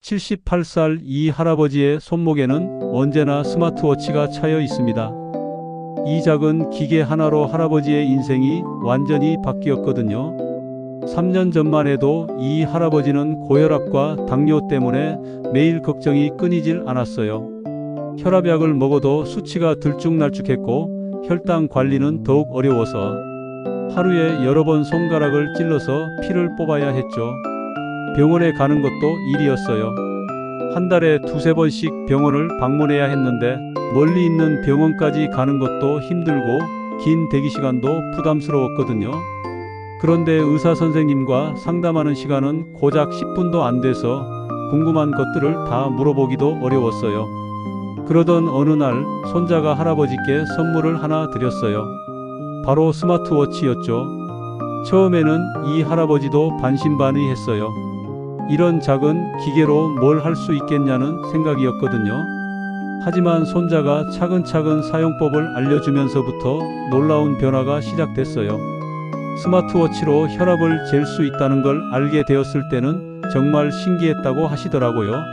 78살 이 할아버지의 손목에는 언제나 스마트워치가 차여 있습니다. 이 작은 기계 하나로 할아버지의 인생이 완전히 바뀌었거든요. 3년 전만 해도 이 할아버지는 고혈압과 당뇨 때문에 매일 걱정이 끊이질 않았어요. 혈압약을 먹어도 수치가 들쭉날쭉했고 혈당 관리는 더욱 어려워서 하루에 여러 번 손가락을 찔러서 피를 뽑아야 했죠. 병원에 가는 것도 일이었어요. 한 달에 두세 번씩 병원을 방문해야 했는데 멀리 있는 병원까지 가는 것도 힘들고 긴 대기시간도 부담스러웠거든요. 그런데 의사 선생님과 상담하는 시간은 고작 10분도 안 돼서 궁금한 것들을 다 물어보기도 어려웠어요. 그러던 어느 날 손자가 할아버지께 선물을 하나 드렸어요. 바로 스마트워치였죠. 처음에는 이 할아버지도 반신반의했어요. 이런 작은 기계로 뭘 할 수 있겠냐는 생각이었거든요. 하지만 손자가 차근차근 사용법을 알려주면서부터 놀라운 변화가 시작됐어요. 스마트워치로 혈압을 잴 수 있다는 걸 알게 되었을 때는 정말 신기했다고 하시더라고요.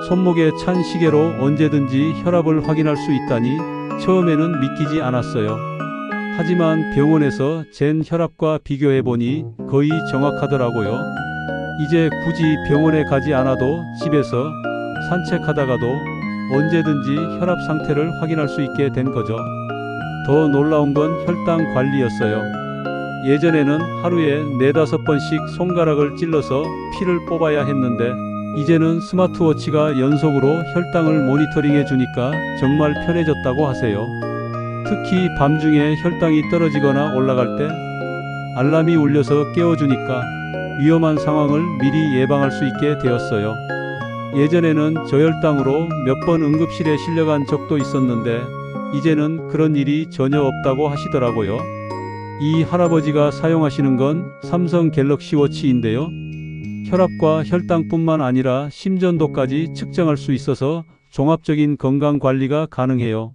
손목에 찬 시계로 언제든지 혈압을 확인할 수 있다니 처음에는 믿기지 않았어요. 하지만 병원에서 잰 혈압과 비교해보니 거의 정확하더라고요. 이제 굳이 병원에 가지 않아도 집에서 산책하다가도 언제든지 혈압 상태를 확인할 수 있게 된 거죠. 더 놀라운 건 혈당 관리였어요. 예전에는 하루에 4~5번씩 손가락을 찔러서 피를 뽑아야 했는데 이제는 스마트워치가 연속으로 혈당을 모니터링해 주니까 정말 편해졌다고 하세요. 특히 밤중에 혈당이 떨어지거나 올라갈 때 알람이 울려서 깨워주니까 위험한 상황을 미리 예방할 수 있게 되었어요. 예전에는 저혈당으로 몇 번 응급실에 실려간 적도 있었는데 이제는 그런 일이 전혀 없다고 하시더라고요. 이 할아버지가 사용하시는 건 삼성 갤럭시 워치인데요. 혈압과 혈당뿐만 아니라 심전도까지 측정할 수 있어서 종합적인 건강 관리가 가능해요.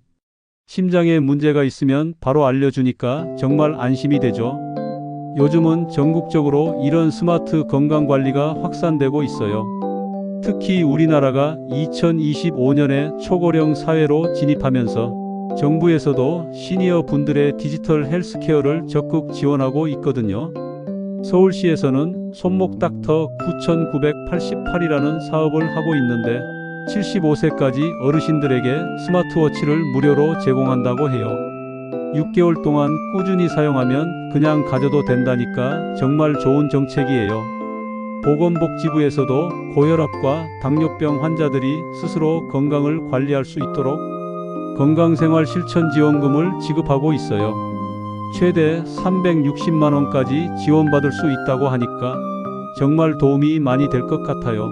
심장에 문제가 있으면 바로 알려주니까 정말 안심이 되죠. 요즘은 전국적으로 이런 스마트 건강관리가 확산되고 있어요. 특히 우리나라가 2025년에 초고령 사회로 진입하면서 정부에서도 시니어 분들의 디지털 헬스케어를 적극 지원하고 있거든요. 서울시에서는 손목 닥터 9988이라는 사업을 하고 있는데 75세까지 어르신들에게 스마트워치를 무료로 제공한다고 해요. 6개월 동안 꾸준히 사용하면 그냥 가져도 된다니까 정말 좋은 정책이에요. 보건복지부에서도 고혈압과 당뇨병 환자들이 스스로 건강을 관리할 수 있도록 건강생활 실천 지원금을 지급하고 있어요. 최대 360만 원까지 지원받을 수 있다고 하니까 정말 도움이 많이 될 것 같아요.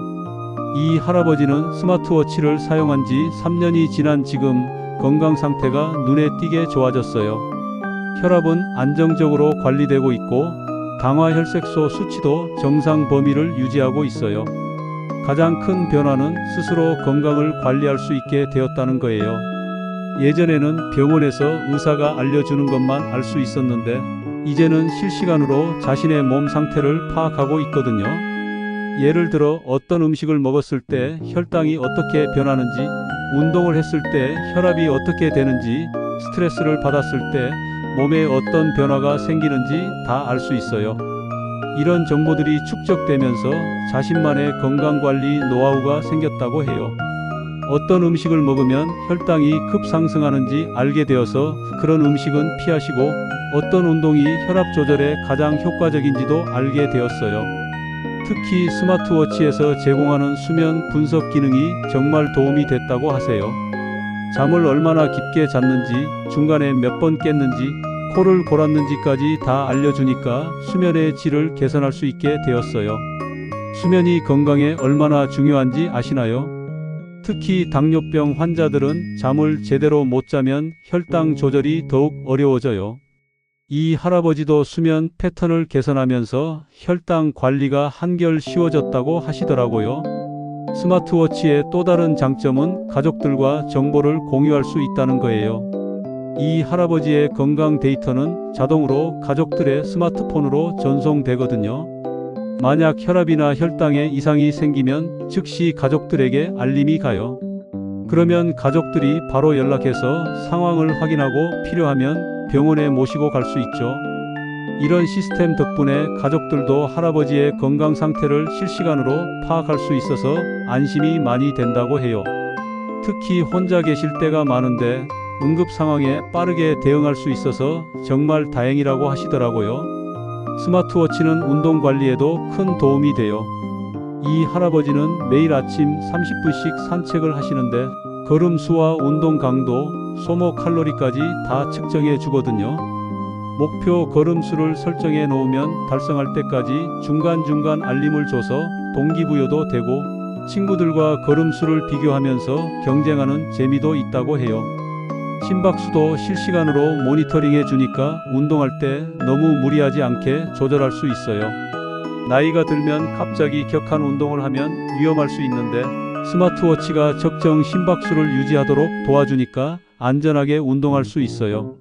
이 할아버지는 스마트워치를 사용한 지 3년이 지난 지금 건강 상태가 눈에 띄게 좋아졌어요. 혈압은 안정적으로 관리되고 있고 당화혈색소 수치도 정상 범위를 유지하고 있어요. 가장 큰 변화는 스스로 건강을 관리할 수 있게 되었다는 거예요. 예전에는 병원에서 의사가 알려주는 것만 알 수 있었는데 이제는 실시간으로 자신의 몸 상태를 파악하고 있거든요. 예를 들어 어떤 음식을 먹었을 때 혈당이 어떻게 변하는지, 운동을 했을 때 혈압이 어떻게 되는지, 스트레스를 받았을 때 몸에 어떤 변화가 생기는지 다 알 수 있어요. 이런 정보들이 축적되면서 자신만의 건강관리 노하우가 생겼다고 해요. 어떤 음식을 먹으면 혈당이 급상승하는지 알게 되어서 그런 음식은 피하시고 어떤 운동이 혈압 조절에 가장 효과적인지도 알게 되었어요. 특히 스마트워치에서 제공하는 수면 분석 기능이 정말 도움이 됐다고 하세요. 잠을 얼마나 깊게 잤는지, 중간에 몇 번 깼는지, 코를 골았는지까지 다 알려주니까 수면의 질을 개선할 수 있게 되었어요. 수면이 건강에 얼마나 중요한지 아시나요? 특히 당뇨병 환자들은 잠을 제대로 못 자면 혈당 조절이 더욱 어려워져요. 이 할아버지도 수면 패턴을 개선하면서 혈당 관리가 한결 쉬워졌다고 하시더라고요. 스마트워치의 또 다른 장점은 가족들과 정보를 공유할 수 있다는 거예요. 이 할아버지의 건강 데이터는 자동으로 가족들의 스마트폰으로 전송되거든요. 만약 혈압이나 혈당에 이상이 생기면 즉시 가족들에게 알림이 가요. 그러면 가족들이 바로 연락해서 상황을 확인하고 필요하면 병원에 모시고 갈 수 있죠. 이런 시스템 덕분에 가족들도 할아버지의 건강 상태를 실시간으로 파악할 수 있어서 안심이 많이 된다고 해요. 특히 혼자 계실 때가 많은데 응급 상황에 빠르게 대응할 수 있어서 정말 다행이라고 하시더라고요. 스마트워치는 운동 관리에도 큰 도움이 돼요. 이 할아버지는 매일 아침 30분씩 산책을 하시는데 걸음 수와 운동 강도, 소모 칼로리까지 다 측정해 주거든요. 목표 걸음수를 설정해 놓으면 달성할 때까지 중간중간 알림을 줘서 동기부여도 되고 친구들과 걸음수를 비교하면서 경쟁하는 재미도 있다고 해요. 심박수도 실시간으로 모니터링해 주니까 운동할 때 너무 무리하지 않게 조절할 수 있어요. 나이가 들면 갑자기 격한 운동을 하면 위험할 수 있는데 스마트워치가 적정 심박수를 유지하도록 도와주니까 안전하게 운동할 수 있어요.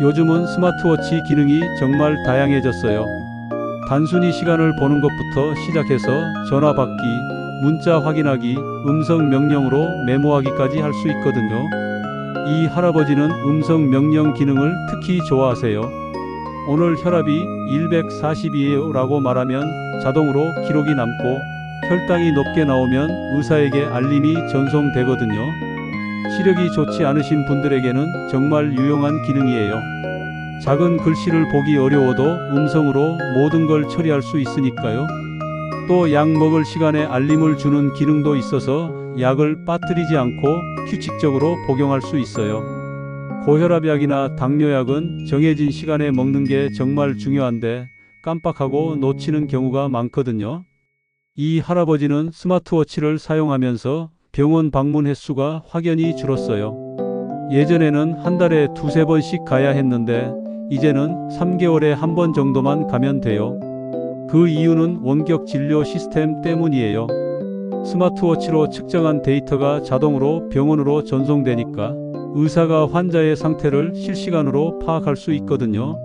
요즘은 스마트워치 기능이 정말 다양해졌어요. 단순히 시간을 보는 것부터 시작해서 전화 받기, 문자 확인하기, 음성 명령으로 메모하기까지 할 수 있거든요. 이 할아버지는 음성 명령 기능을 특히 좋아하세요. 오늘 혈압이 140이에요 라고 말하면 자동으로 기록이 남고 혈당이 높게 나오면 의사에게 알림이 전송되거든요. 시력이 좋지 않으신 분들에게는 정말 유용한 기능이에요. 작은 글씨를 보기 어려워도 음성으로 모든 걸 처리할 수 있으니까요. 또 약 먹을 시간에 알림을 주는 기능도 있어서 약을 빠뜨리지 않고 규칙적으로 복용할 수 있어요. 고혈압약이나 당뇨약은 정해진 시간에 먹는 게 정말 중요한데 깜빡하고 놓치는 경우가 많거든요. 이 할아버지는 스마트워치를 사용하면서 병원 방문 횟수가 확연히 줄었어요. 예전에는 한 달에 2~3번씩 가야 했는데 이제는 3개월에 한 번 정도만 가면 돼요. 그 이유는 원격 진료 시스템 때문이에요. 스마트워치로 측정한 데이터가 자동으로 병원으로 전송되니까 의사가 환자의 상태를 실시간으로 파악할 수 있거든요.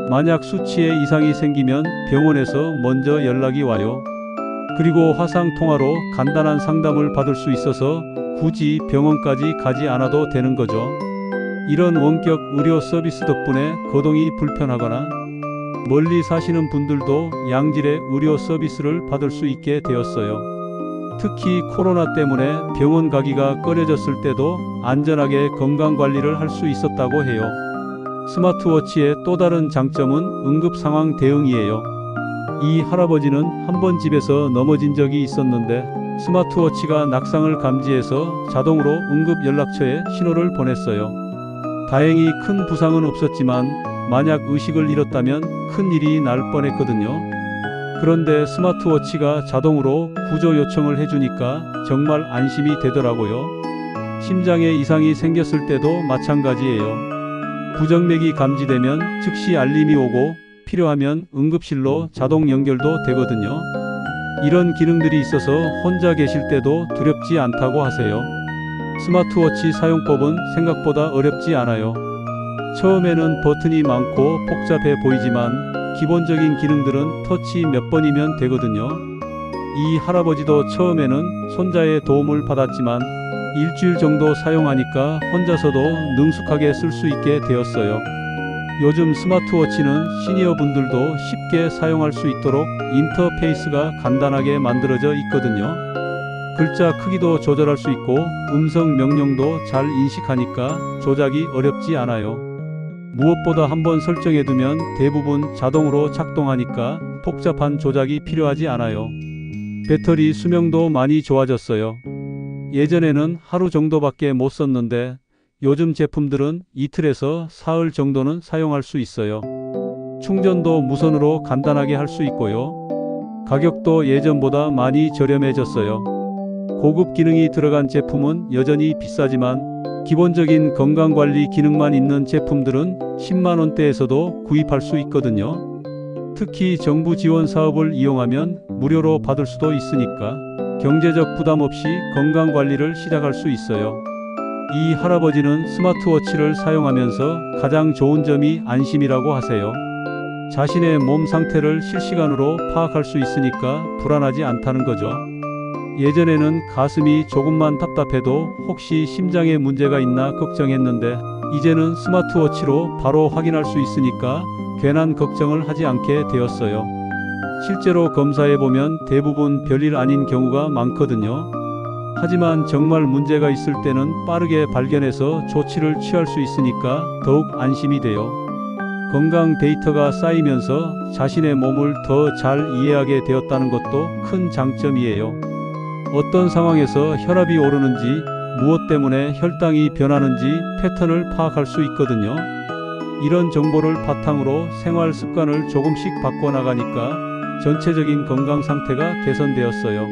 만약 수치에 이상이 생기면 병원에서 먼저 연락이 와요. 그리고 화상통화로 간단한 상담을 받을 수 있어서 굳이 병원까지 가지 않아도 되는 거죠. 이런 원격 의료 서비스 덕분에 거동이 불편하거나 멀리 사시는 분들도 양질의 의료 서비스를 받을 수 있게 되었어요. 특히 코로나 때문에 병원 가기가 꺼려졌을 때도 안전하게 건강관리를 할 수 있었다고 해요. 스마트워치의 또 다른 장점은 응급상황 대응이에요. 이 할아버지는 한 번 집에서 넘어진 적이 있었는데 스마트워치가 낙상을 감지해서 자동으로 응급연락처에 신호를 보냈어요. 다행히 큰 부상은 없었지만 만약 의식을 잃었다면 큰 일이 날 뻔했거든요. 그런데 스마트워치가 자동으로 구조 요청을 해주니까 정말 안심이 되더라고요. 심장에 이상이 생겼을 때도 마찬가지예요. 부정맥이 감지되면 즉시 알림이 오고 필요하면 응급실로 자동 연결도 되거든요. 이런 기능들이 있어서 혼자 계실 때도 두렵지 않다고 하세요. 스마트워치 사용법은 생각보다 어렵지 않아요. 처음에는 버튼이 많고 복잡해 보이지만 기본적인 기능들은 터치 몇 번이면 되거든요. 이 할아버지도 처음에는 손자의 도움을 받았지만 일주일 정도 사용하니까 혼자서도 능숙하게 쓸 수 있게 되었어요. 요즘 스마트워치는 시니어 분들도 쉽게 사용할 수 있도록 인터페이스가 간단하게 만들어져 있거든요. 글자 크기도 조절할 수 있고 음성 명령도 잘 인식하니까 조작이 어렵지 않아요. 무엇보다 한번 설정해두면 대부분 자동으로 작동하니까 복잡한 조작이 필요하지 않아요. 배터리 수명도 많이 좋아졌어요. 예전에는 하루 정도밖에 못 썼는데 요즘 제품들은 이틀에서 사흘 정도는 사용할 수 있어요. 충전도 무선으로 간단하게 할 수 있고요. 가격도 예전보다 많이 저렴해졌어요. 고급 기능이 들어간 제품은 여전히 비싸지만 기본적인 건강관리 기능만 있는 제품들은 10만원대에서도 구입할 수 있거든요. 특히 정부 지원 사업을 이용하면 무료로 받을 수도 있으니까 경제적 부담 없이 건강관리를 시작할 수 있어요. 이 할아버지는 스마트워치를 사용하면서 가장 좋은 점이 안심이라고 하세요. 자신의 몸 상태를 실시간으로 파악할 수 있으니까 불안하지 않다는 거죠. 예전에는 가슴이 조금만 답답해도 혹시 심장에 문제가 있나 걱정했는데 이제는 스마트워치로 바로 확인할 수 있으니까 괜한 걱정을 하지 않게 되었어요. 실제로 검사해보면 대부분 별일 아닌 경우가 많거든요. 하지만 정말 문제가 있을 때는 빠르게 발견해서 조치를 취할 수 있으니까 더욱 안심이 돼요. 건강 데이터가 쌓이면서 자신의 몸을 더 잘 이해하게 되었다는 것도 큰 장점이에요. 어떤 상황에서 혈압이 오르는지, 무엇 때문에 혈당이 변하는지 패턴을 파악할 수 있거든요. 이런 정보를 바탕으로 생활 습관을 조금씩 바꿔나가니까 전체적인 건강 상태가 개선되었어요.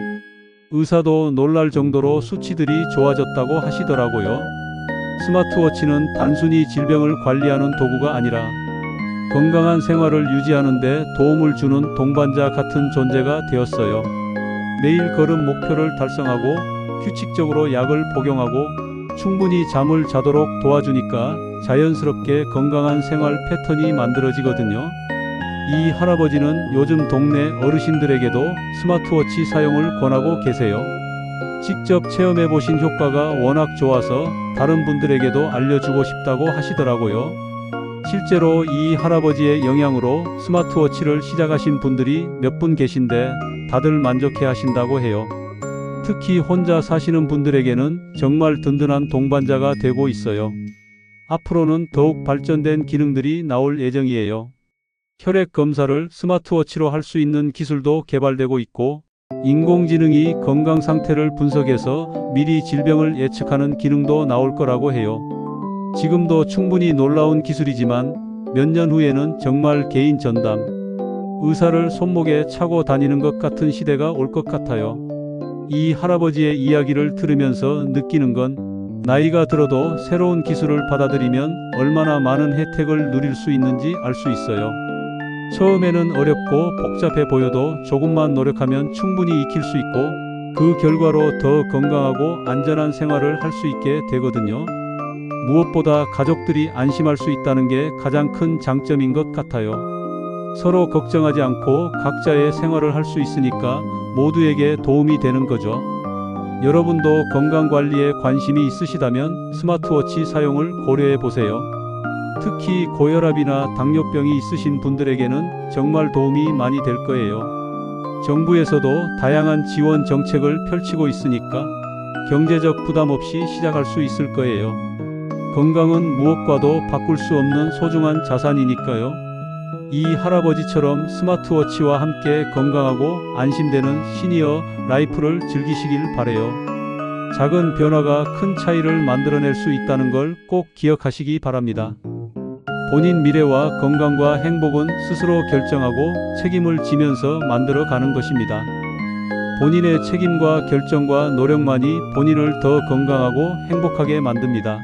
의사도 놀랄 정도로 수치들이 좋아졌다고 하시더라고요. 스마트워치는 단순히 질병을 관리하는 도구가 아니라 건강한 생활을 유지하는 데 도움을 주는 동반자 같은 존재가 되었어요. 매일 걸음 목표를 달성하고 규칙적으로 약을 복용하고 충분히 잠을 자도록 도와주니까 자연스럽게 건강한 생활 패턴이 만들어지거든요. 이 할아버지는 요즘 동네 어르신들에게도 스마트워치 사용을 권하고 계세요. 직접 체험해 보신 효과가 워낙 좋아서 다른 분들에게도 알려주고 싶다고 하시더라고요. 실제로 이 할아버지의 영향으로 스마트워치를 시작하신 분들이 몇 분 계신데 다들 만족해 하신다고 해요. 특히 혼자 사시는 분들에게는 정말 든든한 동반자가 되고 있어요. 앞으로는 더욱 발전된 기능들이 나올 예정이에요. 혈액 검사를 스마트워치로 할 수 있는 기술도 개발되고 있고, 인공지능이 건강 상태를 분석해서 미리 질병을 예측하는 기능도 나올 거라고 해요. 지금도 충분히 놀라운 기술이지만 몇 년 후에는 정말 개인 전담, 의사를 손목에 차고 다니는 것 같은 시대가 올 것 같아요. 이 할아버지의 이야기를 들으면서 느끼는 건 나이가 들어도 새로운 기술을 받아들이면 얼마나 많은 혜택을 누릴 수 있는지 알 수 있어요. 처음에는 어렵고 복잡해 보여도 조금만 노력하면 충분히 익힐 수 있고 그 결과로 더 건강하고 안전한 생활을 할 수 있게 되거든요. 무엇보다 가족들이 안심할 수 있다는 게 가장 큰 장점인 것 같아요. 서로 걱정하지 않고 각자의 생활을 할 수 있으니까 모두에게 도움이 되는 거죠. 여러분도 건강관리에 관심이 있으시다면 스마트워치 사용을 고려해 보세요. 특히 고혈압이나 당뇨병이 있으신 분들에게는 정말 도움이 많이 될 거예요. 정부에서도 다양한 지원 정책을 펼치고 있으니까 경제적 부담 없이 시작할 수 있을 거예요. 건강은 무엇과도 바꿀 수 없는 소중한 자산이니까요. 이 할아버지처럼 스마트워치와 함께 건강하고 안심되는 시니어 라이프를 즐기시길 바래요. 작은 변화가 큰 차이를 만들어낼 수 있다는 걸 꼭 기억하시기 바랍니다. 본인 미래와 건강과 행복은 스스로 결정하고 책임을 지면서 만들어가는 것입니다. 본인의 책임과 결정과 노력만이 본인을 더 건강하고 행복하게 만듭니다.